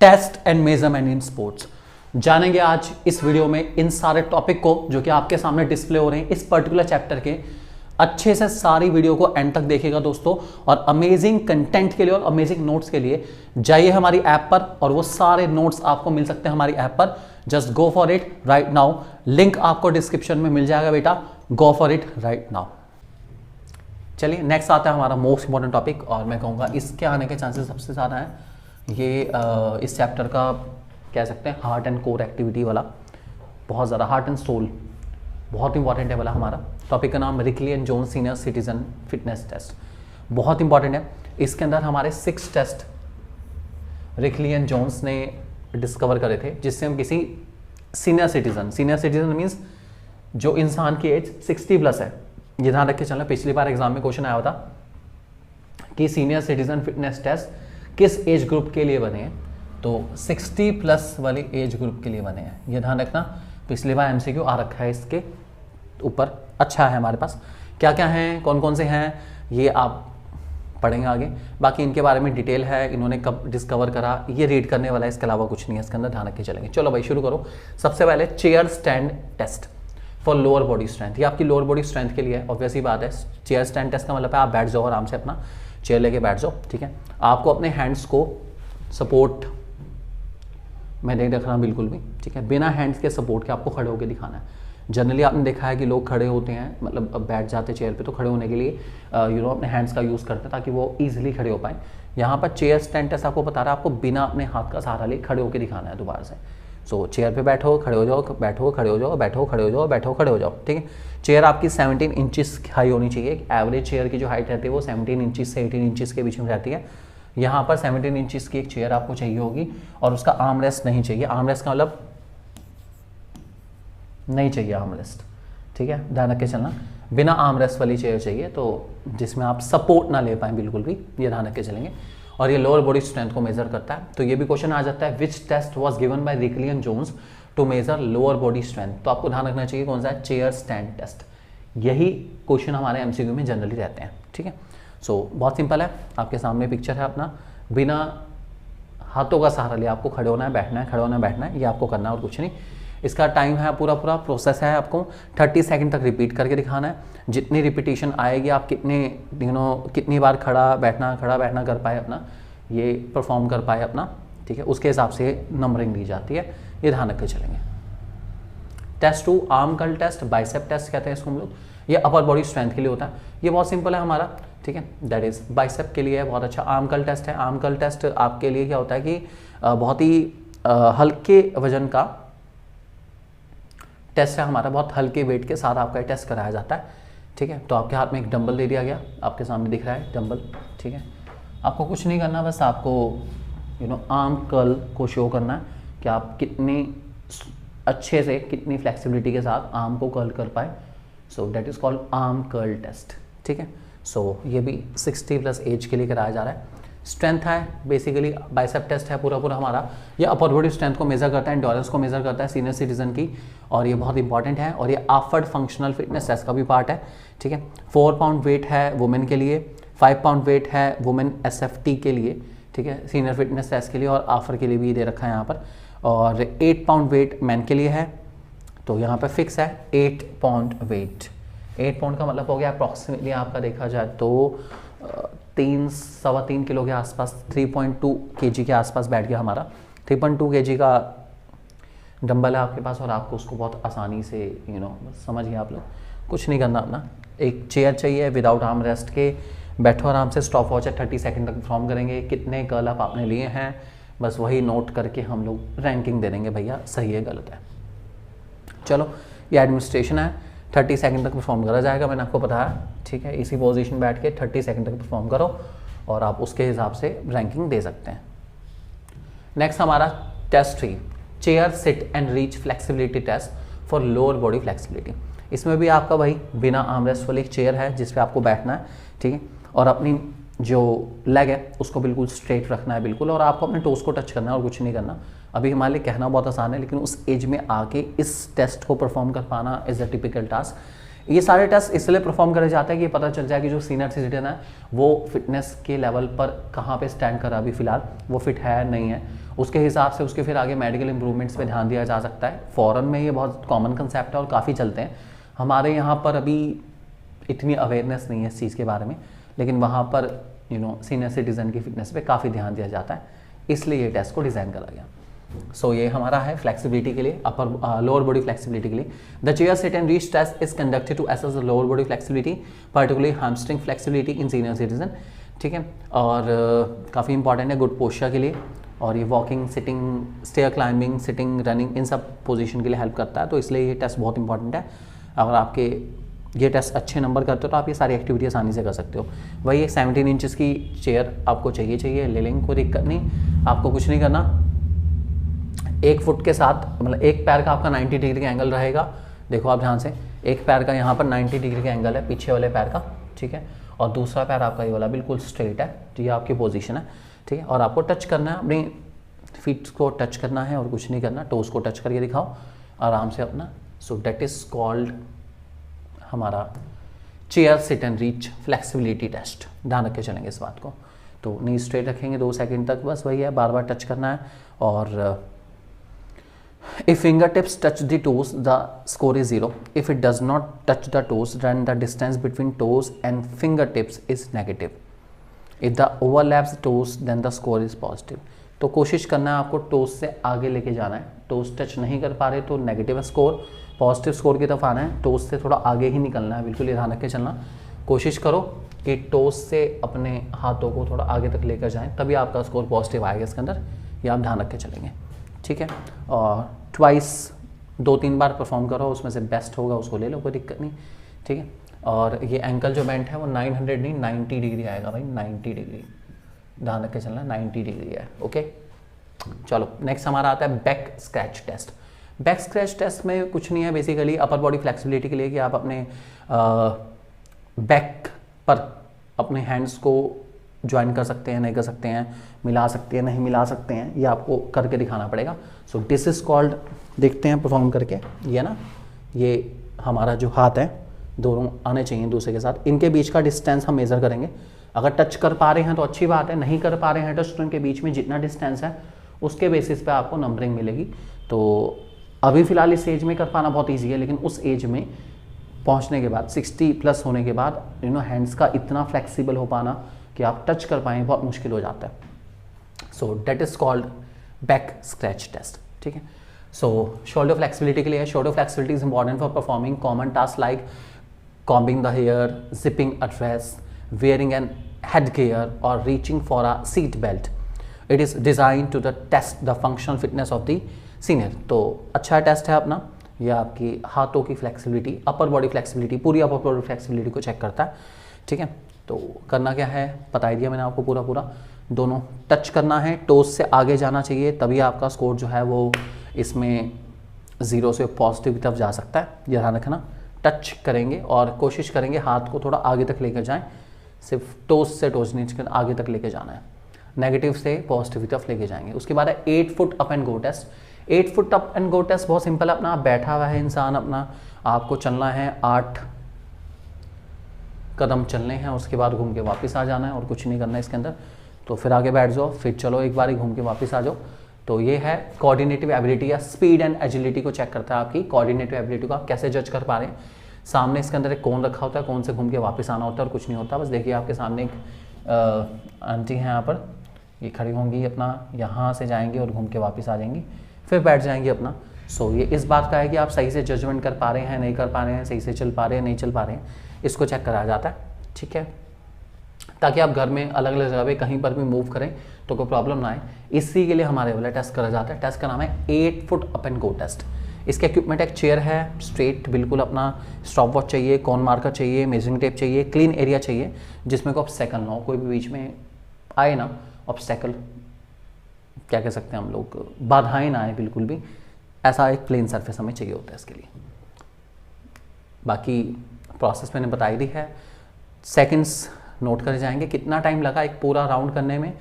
Test and measurement in sports. जानेंगे आज इस वीडियो में इन सारे टॉपिक को जो कि आपके सामने डिस्प्ले हो रहे हैं इस पर्टिकुलर चैप्टर के। अच्छे से सारी वीडियो को एंड तक देखिएगा दोस्तों, और अमेजिंग कंटेंट के लिए और अमेजिंग नोट्स के लिए जाइए हमारी ऐप पर, और वो सारे नोट्स आपको मिल सकते हैं हमारी ऐप पर। Just go for it right now, link आपको डिस्क्रिप्शन में मिल जाएगा बेटा, go for it right now. चलिए नेक्स्ट आता है हमारा मोस्ट इंपॉर्टेंट टॉपिक, और मैं कहूँगा इसके आने के चांसेस सबसे ज़्यादा हैं। ये इस चैप्टर का कह सकते हैं हार्ट एंड कोर एक्टिविटी वाला, बहुत ज़्यादा हार्ट एंड सोल बहुत इंपॉर्टेंट है वाला हमारा टॉपिक का नाम Rikli and Jones senior citizen fitness test. बहुत इंपॉर्टेंट है। इसके अंदर हमारे 6 टेस्ट रिकली एंड जोन्स ने डिस्कवर करे थे, जिससे हम किसी सीनियर सिटीजन मीन्स जो इंसान की एज 60 प्लस है। ये ध्यान रख के चलना, पिछली बार एग्जाम में क्वेश्चन आया था कि सीनियर सिटीजन फिटनेस टेस्ट किस एज ग्रुप के लिए बने हैं, तो 60 प्लस वाली एज ग्रुप के लिए बने हैं। ये ध्यान रखना, पिछली बार एमसीक्यू आ रखा है इसके ऊपर। अच्छा है हमारे पास क्या क्या हैं, कौन कौन से हैं, ये आप पढ़ेंगे आगे। बाकी इनके बारे में डिटेल है, इन्होंने कब डिस्कवर करा, ये रीड करने वाला है, इसके अलावा कुछ नहीं है इसके अंदर, ध्यान रख के चलेंगे। चलो भाई शुरू करो। सबसे पहले chair stand test for lower body strength. ये आपकी लोअर बॉडी स्ट्रेंथ के लिए है, ऑब्वियस ही बात है। चेयर स्टैंड टेस्ट का मतलब है आप बैठ जाओ आराम से, अपना चेयर लेके बैठ जाओ, ठीक है। आपको अपने हैंड्स को सपोर्ट में नहीं रखना बिल्कुल भी, ठीक है। बिना हैंड्स के सपोर्ट के आपको खड़े होकर दिखाना है। जनरली आपने देखा है कि लोग खड़े होते हैं, मतलब अब बैठ जाते चेयर पे, तो खड़े होने के लिए अपने हैंड्स का यूज़ करते हैं ताकि वो ईजिली खड़े हो पाए। यहाँ पर चेयर स्टैंड टेस्ट आपको बता रहा है आपको बिना अपने हाथ का सहारा लिए खड़े होकर दिखाना है दोबारा से। सो चेयर पे बैठो, खड़े हो जाओ, बैठो, खड़े हो जाओ, बैठो, खड़े हो जाओ, बैठो, खड़े हो जाओ, ठीक है। चेयर आपकी 17 इंचेस हाई होनी चाहिए। एवरेज चेयर की जो हाइट रहती है वो 17 इंचेस से 18 इंचेस के बीच में रहती है। यहाँ पर 17 इंचेस की एक चेयर आपको चाहिए होगी, और उसका आर्म रेस्ट नहीं चाहिए। आर्म रेस्ट का मतलब नहीं चाहिए आर्म रेस्ट, ठीक है, ध्यान रख के चलना। बिना आर्म रेस्ट वाली चेयर चाहिए, तो जिसमें आप सपोर्ट ना ले पाए बिल्कुल भी, ये ध्यान रख के चलेंगे। और ये लोअर बॉडी स्ट्रेंथ को मेजर करता है। तो ये भी क्वेश्चन आ जाता है, which test was given by Rikli and Jones to measure lower body strength. तो आपको ध्यान रखना चाहिए कौन सा है, चेयर स्टैंड टेस्ट। यही क्वेश्चन हमारे एमसीक्यू में जनरली रहते हैं, ठीक है। सो बहुत सिंपल है, आपके सामने पिक्चर है अपना। बिना हाथों का सहारा लिया आपको खड़े होना है, बैठना है, खड़े होना है, बैठना है, ये आपको करना है और कुछ नहीं। इसका टाइम है, पूरा प्रोसेस है, आपको 30 सेकंड तक रिपीट करके दिखाना है। जितनी रिपीटिशन आएगी आप कितनी बार खड़ा बैठना कर पाए अपना, ये परफॉर्म कर पाए अपना, ठीक है, उसके हिसाब से नंबरिंग दी जाती है। ये ध्यान रख के चलेंगे। Test 2 arm curl test, bicep test कहते हैं इसको हम लोग। ये अपर बॉडी स्ट्रेंथ के लिए होता है। ये बहुत सिंपल है हमारा, ठीक है, दैट इज बाइसेप के लिए है, बहुत अच्छा। आर्म कर्ल टेस्ट है। आर्म कर्ल टेस्ट आपके लिए क्या होता है कि बहुत ही हल्के वजन का टेस्ट है हमारा, बहुत हल्के वेट के साथ आपका टेस्ट कराया जाता है, ठीक है। तो आपके हाथ में एक डंबल दे दिया गया, आपके सामने दिख रहा है डंबल, ठीक है। आपको कुछ नहीं करना, बस आपको आर्म कर्ल को शो करना है कि आप कितनी अच्छे से, कितनी फ्लेक्सिबिलिटी के साथ आर्म को कर्ल कर पाए। So that is called arm curl test, ठीक है। सो ये भी 60 प्लस एज के लिए कराया जा रहा है। स्ट्रेंथ है बेसिकली, बाइसेप टेस्ट है पूरा मारा। ये अपर बॉडी स्ट्रेंथ को मेजर करता है, एंडोरेंस को मेजर करता है सीनियर सिटीजन की, और ये बहुत इंपॉर्टेंट है। और ये ऑफर्ड फंक्शनल फिटनेस टेस्ट का भी पार्ट है, ठीक है। 4 पाउंड वेट है वुमेन के लिए, 5 पाउंड वेट है वुमेन एसएफटी के लिए, ठीक है, सीनियर फिटनेस टेस्ट के लिए, और ऑफर के लिए भी दे रखा है यहाँ पर। और 8 पाउंड वेट मैन के लिए है, तो यहाँ पर फिक्स है 8 पाउंड वेट। 8 पाउंड का मतलब हो गया अप्रॉक्सीमेटली आपका देखा जाए तो 3-3.25 किलो के आसपास, 3.2 kg के आसपास बैठ गया हमारा। 3.2 kg का डंबल है आपके पास, और आपको उसको बहुत आसानी से समझिए आप लोग, कुछ नहीं करना अपना। एक चेयर चाहिए विदाउट आर्म रेस्ट के, बैठो आराम से, स्टॉप वॉच है 30 सेकंड तक परफॉर्म करेंगे। कितने कर्ल अप आपने लिए हैं बस वही नोट करके हम लोग रैंकिंग दे देंगे, भैया सही है गलत है। चलो ये एडमिनिस्ट्रेशन है, 30 सेकंड तक परफॉर्म करा जाएगा, मैंने आपको बताया, ठीक है। इसी पोजीशन बैठ के 30 सेकंड तक परफॉर्म करो, और आप उसके हिसाब से रैंकिंग दे सकते हैं। नेक्स्ट हमारा test 3 chair sit and reach flexibility test for lower body flexibility. इसमें भी आपका भाई बिना आर्म रेस्ट वाली एक चेयर है जिस पे आपको बैठना है, ठीक है, और अपनी जो लेग है उसको बिल्कुल स्ट्रेट रखना है बिल्कुल, और आपको अपने टोस को टच करना है और कुछ नहीं करना। अभी हमारे लिए कहना बहुत आसान है, लेकिन उस एज में आके इस टेस्ट को परफॉर्म कर पाना इज़ अ टिपिकल टास्क। ये सारे टेस्ट इसलिए परफॉर्म करे जाते हैं कि पता चल जाए कि जो सीनियर सिटीजन है वो फिटनेस के लेवल पर कहाँ पे स्टैंड कर रहा है अभी फिलहाल, वो फिट है नहीं है, उसके हिसाब से उसके फिर आगे मेडिकल इंप्रूवमेंट्स पे ध्यान दिया जा सकता है। फॉरेन में ये बहुत कॉमन कंसेप्ट है और काफ़ी चलते हैं। हमारे यहाँ पर अभी इतनी अवेयरनेस नहीं है इस चीज़ के बारे में, लेकिन वहाँ पर सीनियर सिटीजन की फिटनेस पे काफ़ी ध्यान दिया जाता है, इसलिए ये टेस्ट को डिज़ाइन करा गया। सो ये हमारा है फ्लेक्सिबिलिटी के लिए, अपर लोअर बॉडी फ्लेक्सिबिलिटी के लिए। The chair sit and reach test is conducted to assess the lower body flexibility, particularly hamstring flexibility in senior citizen. ठीक है, और काफ़ी इंपॉर्टेंट है गुड पोस्चर के लिए, और ये walking, sitting, stair climbing, sitting, running, इन सब पोजीशन के लिए हेल्प करता है। तो इसलिए ये टेस्ट बहुत इंपॉर्टेंट है। अगर आपके ये टेस्ट अच्छे नंबर करते हो तो आप ये सारी एक्टिविटी आसानी से कर सकते हो। वही 17 इंचज़ की चेयर आपको चाहिए, ले लेंगे, कोई दिक्कत नहीं। आपको कुछ नहीं करना, 1 फुट के साथ, मतलब एक पैर का आपका 90 डिग्री का एंगल रहेगा। देखो आप ध्यान से, एक पैर का यहाँ पर 90 डिग्री का एंगल है पीछे वाले पैर का, ठीक है, और दूसरा पैर आपका ये वाला बिल्कुल स्ट्रेट है। तो ये आपकी पोजीशन है, ठीक है, और आपको टच करना है, अपनी फीट को टच करना है और कुछ नहीं करना। टोस को टच करके दिखाओ आराम से अपना। सो दैट इज कॉल्ड हमारा chair sit and reach flexibility test. ध्यान रख के चलेंगे इस बात को। तो नी स्ट्रेट रखेंगे 2 सेकंड तक, बस वही है, बार बार टच करना है। और if fingertips touch the toes, the score is 0. If it does not touch the toes, then the distance between toes and fingertips is negative. If the overlaps toes, then the score is positive. तो कोशिश करना है आपको toes से आगे लेके जाना है। टोज टच नहीं कर पा रहे तो नेगेटिव स्कोर, पॉजिटिव स्कोर की तरफ आना है। टोज से थोड़ा आगे ही निकलना है, बिल्कुल ध्यान रख के चलना। कोशिश करो कि टोज से अपने हाथों को थोड़ा आगे तक लेकर जाएं, तभी आपका स्कोर पॉजिटिव आएगा इसके अंदर। ये आप ध्यान रख के चलेंगे, ठीक है। और ट्वाइस 2-3 बार परफॉर्म करो, उसमें से बेस्ट होगा उसको ले लो, कोई दिक्कत नहीं, ठीक है। और ये एंकल जो बेंट है वो 900 नहीं 90 डिग्री आएगा भाई, 90 डिग्री, ध्यान रख के चलना, 90 डिग्री है, ओके। चलो नेक्स्ट हमारा आता है back scratch test. Back scratch test में कुछ नहीं है, बेसिकली अपर बॉडी फ्लेक्सिबिलिटी के लिए कि आप अपने बैक पर अपने हैंड्स को ज्वाइन कर सकते हैं, नहीं कर सकते हैं, मिला सकते हैं, नहीं मिला सकते हैं, ये आपको करके दिखाना पड़ेगा। सो दिस इज कॉल्ड, देखते हैं परफॉर्म करके। ये ना, ये हमारा जो हाथ है दोनों आने चाहिए दूसरे के साथ, इनके बीच का डिस्टेंस हम मेज़र करेंगे। अगर टच कर पा रहे हैं तो अच्छी बात है, नहीं कर पा रहे हैं टच, तो इनके बीच में जितना डिस्टेंस है उसके बेसिस पे आपको नंबरिंग मिलेगी। तो अभी फ़िलहाल इस एज में कर पाना बहुत ईजी है, लेकिन उस एज में पहुँचने के बाद 60 प्लस होने के बाद हैंड्स का इतना फ्लेक्सिबल हो पाना कि आप टच कर पाएँ बहुत मुश्किल हो जाता है। So that is called back scratch test, ठीक है। सो शोल्डर फ्लेक्सिबिलिटी के लिए, shoulder flexibility is important for performing common task like combing the hair, zipping a dress, wearing an headgear or reaching for a seat belt. It is designed to test the functional fitness of the senior. तो अच्छा test है अपना, यह आपकी हाथों की flexibility, upper body flexibility, पूरी upper body flexibility को चेक करता है, ठीक है। तो करना क्या है बता ही दिया मैंने आपको पूरा, दोनों टच करना है, टोज से आगे जाना चाहिए, तभी आपका स्कोर जो है वो इसमें 0 से पॉजिटिव की तरफ जा सकता है, ये ध्यान रखना। टच करेंगे और कोशिश करेंगे हाथ को थोड़ा आगे तक लेकर जाएं, सिर्फ टोज से टोज नीचे आगे तक लेकर जाना है, नेगेटिव से पॉजिटिव की तरफ लेके जाएंगे। उसके बाद है 8 foot up and go test. 8 foot up and go test बहुत सिंपल है अपना, बैठा हुआ है इंसान अपना, आपको चलना है 8 कदम चलने हैं, उसके बाद घूम के वापस आ जाना है और कुछ नहीं करना है इसके अंदर। तो फिर आगे बैठ जाओ, फिर चलो एक बार ही घूम के वापस आ जाओ। तो ये है कोऑर्डिनेटिव एबिलिटी या स्पीड एंड एजिलिटी को चेक करता है, आपकी कोऑर्डिनेटिव एबिलिटी को आप कैसे जज कर पा रहे हैं। सामने इसके अंदर एक कोन रखा होता है, कोन से घूम के वापस आना होता है और कुछ नहीं होता। बस देखिए आपके सामने एक आंटी हैं यहाँ पर, ये खड़ी होंगी, अपना यहाँ से जाएंगी और घूम के वापस आ जाएंगी, फिर बैठ जाएंगी अपना। सो ये इस बात का है कि आप सही से जजमेंट कर पा रहे हैं, नहीं कर पा रहे हैं, सही से चल पा रहे हैं, नहीं चल पा रहे हैं, इसको चेक कराया जाता है, ठीक है, ताकि आप घर में अलग अलग जगह पे कहीं पर भी मूव करें तो कोई प्रॉब्लम ना आए। इसी के लिए हमारे वाला टेस्ट करा जाता है। टेस्ट का नाम है 8 foot up and go test. इसके इक्विपमेंट एक चेयर है, स्ट्रेट बिल्कुल अपना, स्टॉप वॉच चाहिए, कॉन मार्कर चाहिए, मेजरिंग टेप चाहिए, क्लीन एरिया चाहिए जिसमें कोई ऑब्स्टेकल ना हो, कोई भी बीच में आए ना, ऑब्स्टेकल क्या कह सकते हैं हम लोग, बाधाएं ना आए बिल्कुल भी, ऐसा एक प्लेन सरफेस हमें चाहिए होता है इसके लिए। बाकी प्रोसेस मैंने बताई दी है, सेकंड्स नोट करे जाएंगे, कितना टाइम लगा एक पूरा राउंड करने में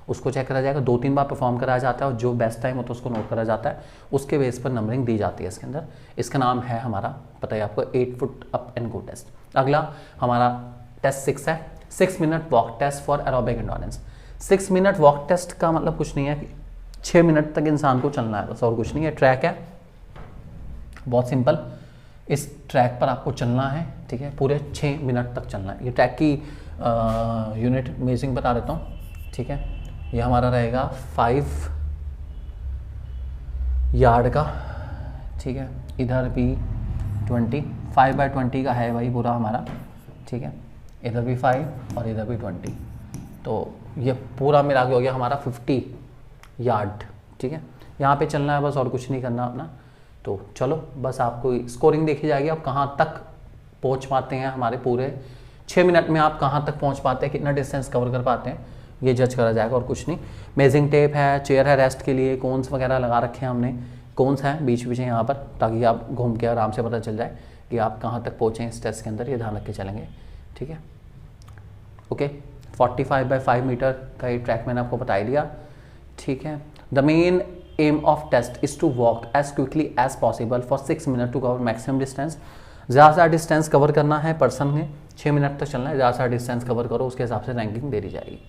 उसको चेक करा जाएगा, 2-3 बार परफॉर्म कराया जाता है और जो बेस्ट टाइम होता है उसको नोट करा जाता है, उसके बेस पर नंबरिंग दी जाती है इसके अंदर। इसका नाम है हमारा, पता है आपको, 8 foot up and go test. अगला हमारा टेस्ट 6 है, 6 minute walk test for aerobic endurance. 6 minute walk test का मतलब कुछ नहीं है कि 6 मिनट तक इंसान को चलना है बस, और कुछ नहीं है। ट्रैक है बहुत सिंपल, इस ट्रैक पर आपको चलना है, ठीक है, पूरे 6 मिनट तक चलना है। ये ट्रैक की यूनिट मेजरिंग बता देता हूँ, ठीक है। ये हमारा रहेगा 5 यार्ड का, ठीक है। इधर भी 5/20 का है भाई पूरा हमारा, ठीक है। इधर भी 5 और इधर भी 20, तो ये पूरा मिला के हो गया हमारा 50 यार्ड, ठीक है। यहाँ पे चलना है बस, और कुछ नहीं करना अपना। तो चलो बस आपको स्कोरिंग देखी जाएगी, आप कहाँ तक पहुँच पाते हैं, हमारे पूरे 6 मिनट में आप कहाँ तक पहुँच पाते हैं, कितना डिस्टेंस कवर कर पाते हैं, ये जज करा जाएगा और कुछ नहीं। मेजरिंग टेप है, चेयर है रेस्ट के लिए, कोन्स वगैरह लगा रखे हैं हमने, कोन्स हैं बीच बीच यहाँ पर, ताकि आप घूम के आराम से पता चल जाए कि आप कहाँ तक पहुँचे इस टेस्ट के अंदर, ये ध्यान रख के चलेंगे, ठीक है। ओके, 45/5 मीटर का ये ट्रैक मैंने आपको बता दिया, ठीक है। The main aim of test is to walk as quickly as possible for 6 minute to cover maximum distance. ज़्यादा सा डिस्टेंस कवर करना है पर्सन में, 6 मिनट तक चलना है, ज़्यादा सा डिस्टेंस कवर करो, उसके हिसाब से रैंकिंग दे दी जाएगी।